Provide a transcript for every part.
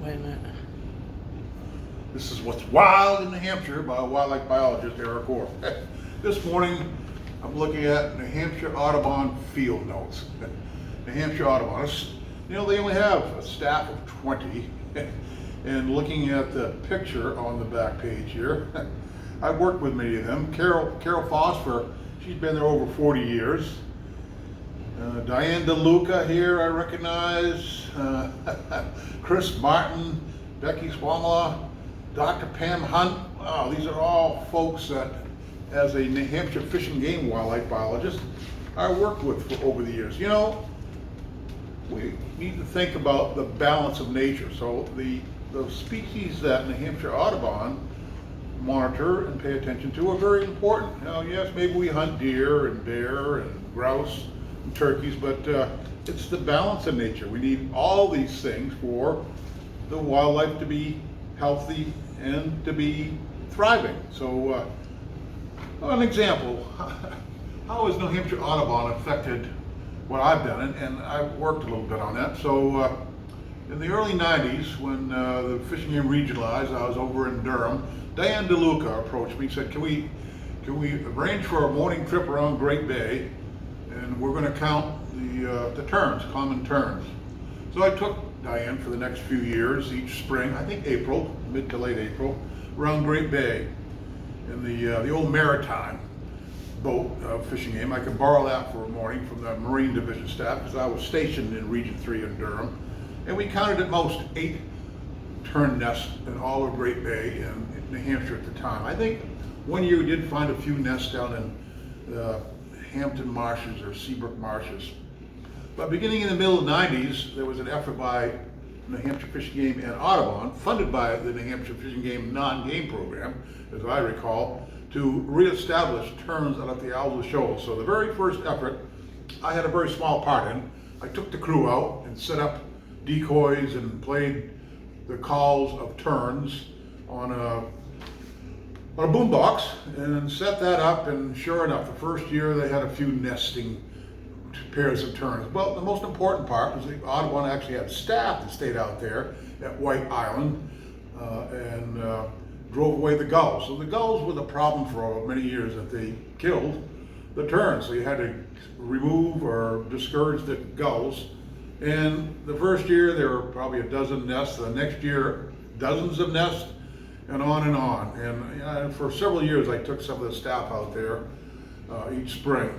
Wait a minute. This is What's Wild in New Hampshire by wildlife biologist Eric Orr. This morning, I'm looking at New Hampshire Audubon field notes. New Hampshire Audubon, they only have a staff of 20. And looking at the picture on the back page here, I've worked with many of them. Carol Phosphor, she's been there over 40 years. Diane DeLuca here, I recognize. Chris Martin, Becky Swamala, Dr. Pam Hunt. Wow, these are all folks that, as a New Hampshire Fish and Game wildlife biologist, I worked with for over the years. We need to think about the balance of nature. So the species that New Hampshire Audubon monitor and pay attention to are very important. Yes, maybe we hunt deer and bear and grouse and turkeys, but it's the balance of nature. We need all these things for the wildlife to be healthy and to be thriving. So an example, how has New Hampshire Audubon affected what I've done? And I've worked a little bit on that. So in the early 90s, when the fishing game regionalized, I was over in Durham. Diane DeLuca approached me and said, can we arrange for a morning trip around Great Bay, and we're going to count the terns, common terns. So I took Diane for the next few years, each spring, I think April, mid to late April, around Great Bay in the old maritime boat fishing game. I could borrow that for a morning from the Marine Division staff because I was stationed in Region 3 in Durham. And we counted at most 8 tern nests in all of Great Bay in New Hampshire at the time. I think one year we did find a few nests down in the Hampton marshes or Seabrook marshes. But beginning in the middle of the 90s, there was an effort by New Hampshire Fish and Game and Audubon, funded by the New Hampshire Fish and Game non-game program, as I recall, to reestablish terns out at the Alva Shoals. So the very first effort, I had a very small part in. I took the crew out and set up decoys and played the calls of terns on a boombox and set that up, and sure enough, the first year they had a few nesting pairs of terns. Well, the most important part was the Audubon actually had staff that stayed out there at White Island and drove away the gulls. So the gulls were the problem for many years, that they killed the terns. So you had to remove or discourage the gulls. And the first year there were probably a dozen nests. The next year, dozens of nests, and on and on. And for several years, I took some of the staff out there each spring.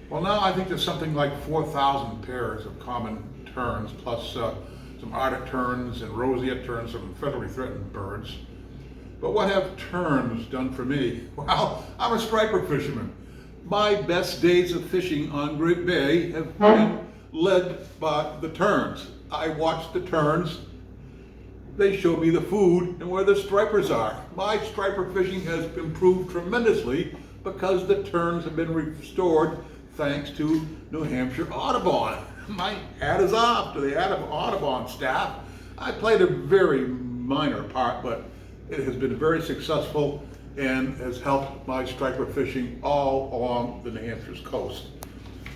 Well, now I think there's something like 4,000 pairs of common terns, plus some Arctic terns and roseate terns, some federally threatened birds. But what have terns done for me? Well, I'm a striper fisherman. My best days of fishing on Great Bay have been led by the terns. I watch the terns. They show me the food and where the stripers are. My striper fishing has improved tremendously because the terns have been restored thanks to New Hampshire Audubon. My hat is off to the Audubon staff. I played a very minor part, but it has been very successful and has helped my striper fishing all along the New Hampshire's coast.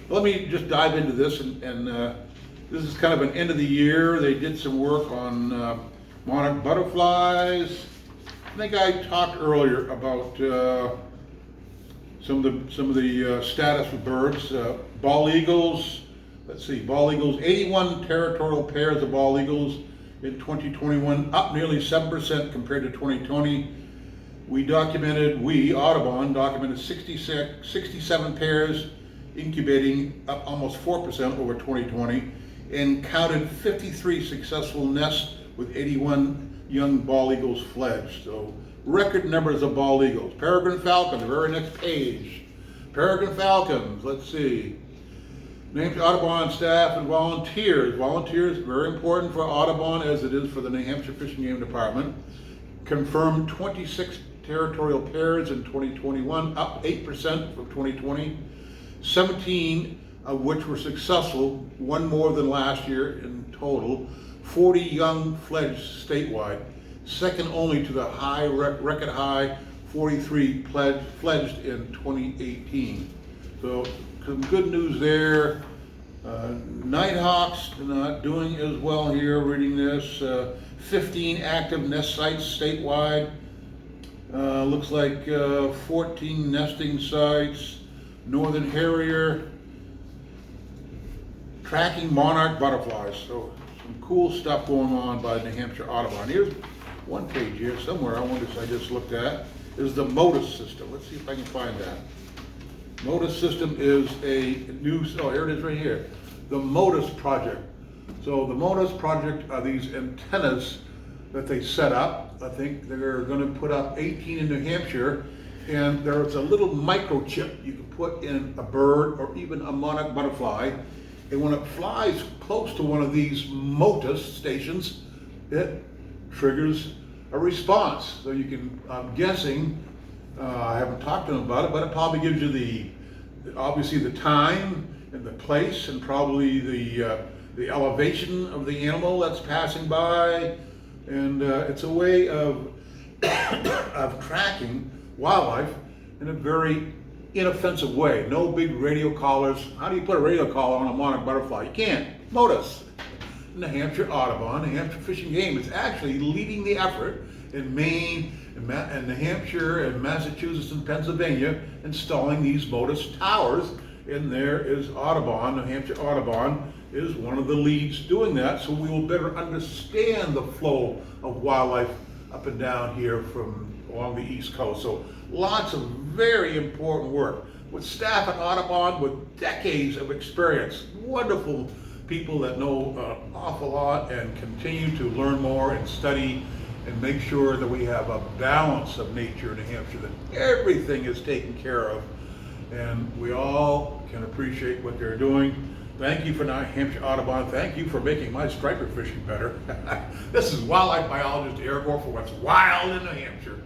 Let me just dive into this, and this is kind of an end of the year. They did some work on monarch butterflies. I think I talked earlier about some of the status of birds. Bald eagles. Let's see, bald eagles. 81 territorial pairs of bald eagles in 2021, up nearly 7% compared to 2020. Audubon documented 67 pairs, incubating up almost 4% over 2020, and counted 53 successful nests with 81 young bald eagles fledged. So record numbers of bald eagles. Peregrine falcon, the very next page. Peregrine falcons, let's see. New Hampshire Audubon staff and volunteers. Volunteers, very important for Audubon as it is for the New Hampshire Fish and Game Department. Confirmed 26 territorial pairs in 2021, up 8% from 2020. 17 of which were successful, one more than last year in total. 40 young fledged statewide, second only to the record high 43 fledged in 2018. So some good news there. Nighthawks not doing as well here, reading this. 15 active nest sites statewide. Looks like 14 nesting sites. Northern Harrier. Tracking monarch butterflies. So some cool stuff going on by New Hampshire Audubon. Here's one page here somewhere. I wonder if I just looked at is the MODIS system. Let's see if I can find that. MODIS system is a new, oh, here it is right here. The MODIS project. So the MODIS project are these antennas that they set up. I think they're going to put up 18 in New Hampshire, and there's a little microchip you can put in a bird or even a monarch butterfly, and when it flies close to one of these MODIS stations, it triggers a response. So you can, I'm guessing, I haven't talked to them about it, but it probably gives you obviously the time and the place and probably the elevation of the animal that's passing by, and it's a way of tracking wildlife in a very inoffensive way. No big radio collars. How do you put a radio collar on a monarch butterfly? You can't. MODIS. New Hampshire Audubon, New Hampshire Fish and Game is actually leading the effort in Maine and New Hampshire and Massachusetts and Pennsylvania installing these MODIS towers. And there is Audubon, New Hampshire Audubon is one of the leads doing that, so we will better understand the flow of wildlife up and down here from along the East Coast. So lots of very important work with staff at Audubon with decades of experience, wonderful people that know an awful lot and continue to learn more and study and make sure that we have a balance of nature in New Hampshire, that everything is taken care of, and we all can appreciate what they're doing. Thank you for New Hampshire Audubon. Thank you for making my striper fishing better. This is wildlife biologist Eric Orr for What's Wild in New Hampshire.